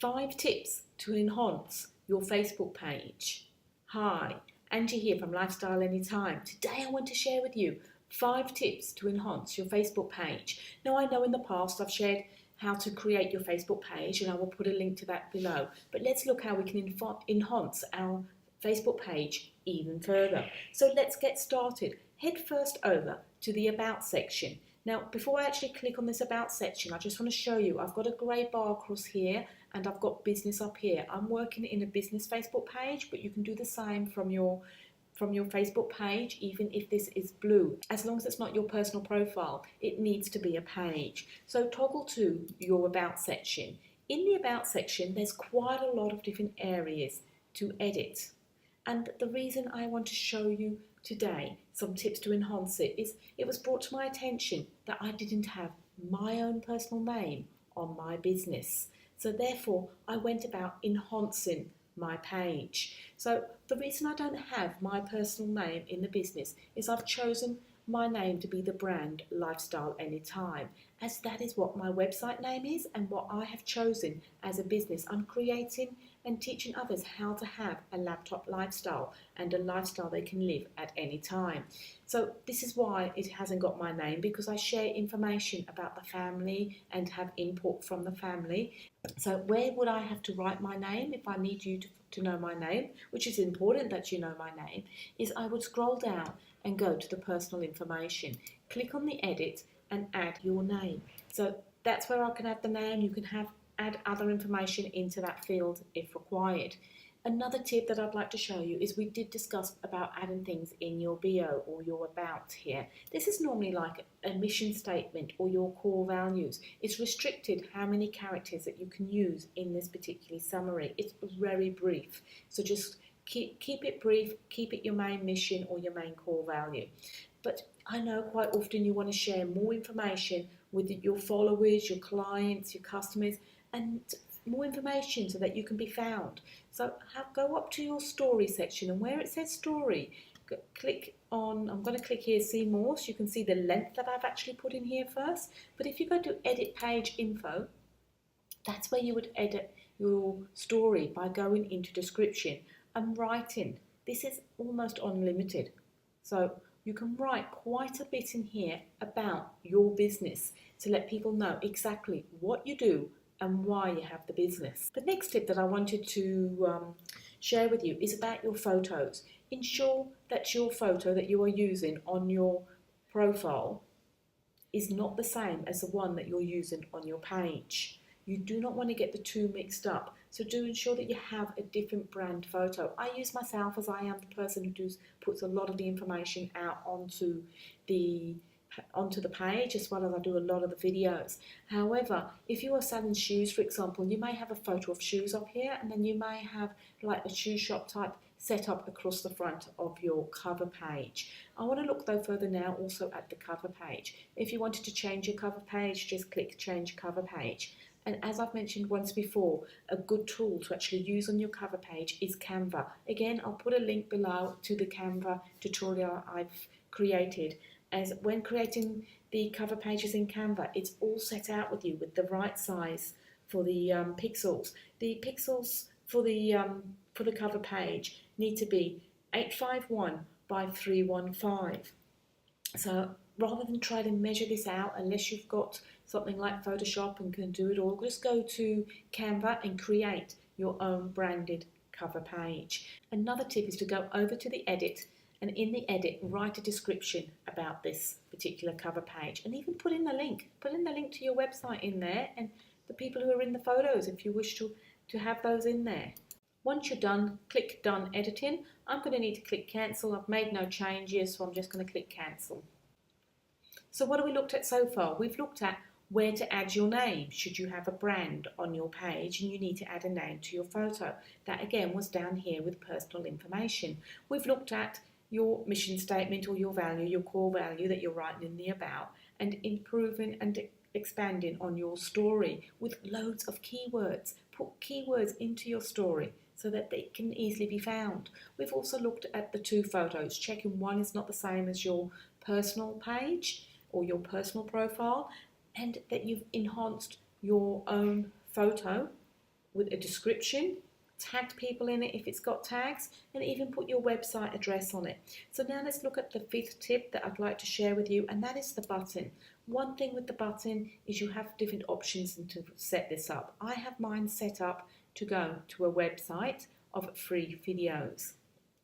5 tips to enhance your Facebook page. Hi, Angie here from Lifestyle Anytime. Today I want to share with you 5 tips to enhance your Facebook page. Now I know in the past I've shared how to create your Facebook page and I will put a link to that below. But let's look how we can enhance our Facebook page even further. So let's get started. Head first over to the About section. Now, before I actually click on this About section, I just want to show you, I've got a grey bar across here and I've got business up here. I'm working in a business Facebook page, but you can do the same from your Facebook page, even if this is blue. As long as it's not your personal profile, it needs to be a page. So toggle to your About section. In the About section, there's quite a lot of different areas to edit. And the reason I want to show you today some tips to enhance it is it was brought to my attention that I didn't have my own personal name on my business. So therefore I went about enhancing my page. So the reason I don't have my personal name in the business is I've chosen my name to be the brand Lifestyle Anytime, as that is what my website name is and what I have chosen as a business. I'm creating and teaching others how to have a laptop lifestyle and a lifestyle they can live at any time. So this is why it hasn't got my name, because I share information about the family and have input from the family. So where would I have to write my name if I need you to know my name, which is important that you know my name, is I would scroll down and go to the personal information. Click on the edit and add your name. So that's where I can add the name. You can add other information into that field if required. Another tip that I'd like to show you is we did discuss about adding things in your bio or your about here. This is normally like a mission statement or your core values. It's restricted how many characters that you can use in this particular summary. It's very brief. So just keep it brief, keep it your main mission or your main core value. But I know quite often you want to share more information with your followers, your clients, your customers, and more information so that you can be found. So go up to your story section, and where it says story, click on, I'm going to click here, see more, so you can see the length that I've actually put in here first. But if you go to edit page info, that's where you would edit your story by going into description and writing. This is almost unlimited. So you can write quite a bit in here about your business to let people know exactly what you do and why you have the business. The next tip that I wanted to share with you is about your photos. Ensure that your photo that you are using on your profile is not the same as the one that you're using on your page. You do not want to get the two mixed up. So do ensure that you have a different brand photo. I use myself, as I am the person who puts a lot of the information out onto the page, as well as I do a lot of the videos. However, if you are selling shoes, for example, you may have a photo of shoes up here, and then you may have like a shoe shop type set up across the front of your cover page. I want to look though further now also at the cover page. If you wanted to change your cover page, just click change cover page. And as I've mentioned once before, a good tool to actually use on your cover page is Canva. Again, I'll put a link below to the Canva tutorial I've created. As when creating the cover pages in Canva, it's all set out with you with the right size for the pixels. The pixels for the cover page need to be 851 by 315. So rather than try to measure this out, unless you've got something like Photoshop and can do it all, just go to Canva and create your own branded cover page. Another tip is to go over to the edit, and in the edit write a description about this particular cover page, and even put in the link to your website in there, and the people who are in the photos if you wish to have those in there. Once you're done, click done editing. I'm going to need to click cancel. I've made no changes, so I'm just going to click cancel. So what have we looked at so far? We've looked at where to add your name should you have a brand on your page and you need to add a name to your photo. That again was down here with personal information. We've looked at your mission statement or your value, your core value that you're writing in the about, and improving and expanding on your story with loads of keywords. Put keywords into your story so that they can easily be found. We've also looked at the two photos, checking one is not the same as your personal page or your personal profile, and that you've enhanced your own photo with a description, tag people in it if it's got tags, and even put your website address on it. So now let's look at the fifth tip that I'd like to share with you, and that is the button. One thing with the button is you have different options to set this up. I have mine set up to go to a website of free videos,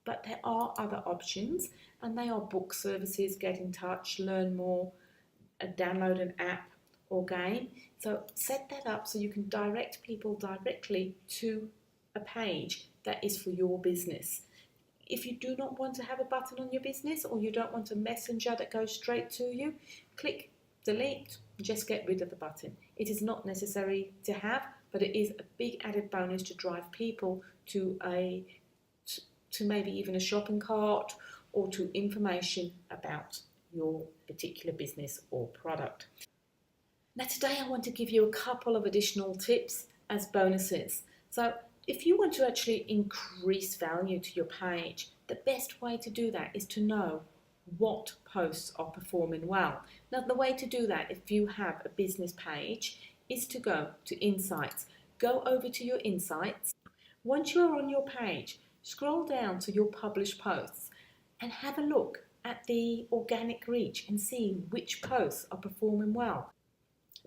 but there are other options, and they are book services, get in touch, learn more, download an app or game. So set that up so you can direct people directly to a page that is for your business. If you do not want to have a button on your business, or you don't want a messenger that goes straight to you, click delete, just get rid of the button. It is not necessary to have, but it is a big added bonus to drive people to maybe even a shopping cart or to information about your particular business or product. Now today I want to give you a couple of additional tips as bonuses. So if you want to actually increase value to your page, the best way to do that is to know what posts are performing well. Now the way to do that, if you have a business page, is to go to Insights. Go over to your Insights. Once you are on your page, scroll down to your published posts and have a look at the organic reach and see which posts are performing well.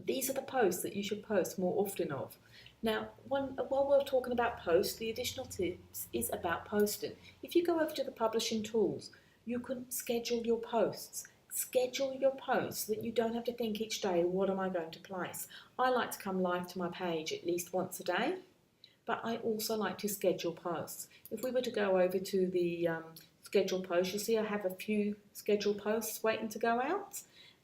These are the posts that you should post more often of. Now, while we're talking about posts, the additional tips is about posting. If you go over to the publishing tools, you can schedule your posts. Schedule your posts so that you don't have to think each day, what am I going to place? I like to come live to my page at least once a day, but I also like to schedule posts. If we were to go over to the schedule posts, you'll see I have a few scheduled posts waiting to go out.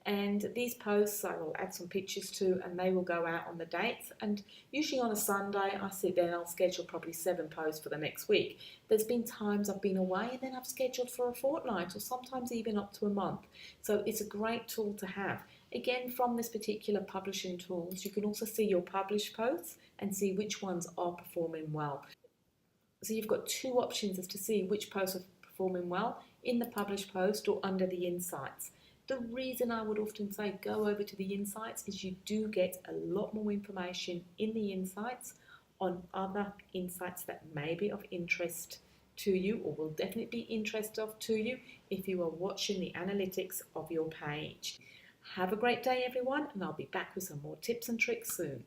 And these posts I will add some pictures to, and they will go out on the dates. And usually on a Sunday I sit there and I'll schedule probably 7 posts for the next week. There's been times I've been away and then I've scheduled for a fortnight or sometimes even up to a month. So it's a great tool to have. Again, from this particular publishing tools, you can also see your published posts and see which ones are performing well. So you've got 2 options as to see which posts are performing well in the published post or under the Insights. The reason I would often say go over to the Insights is you do get a lot more information in the Insights on other insights that may be of interest to you, or will definitely be interest of to you if you are watching the analytics of your page. Have a great day everyone, and I'll be back with some more tips and tricks soon.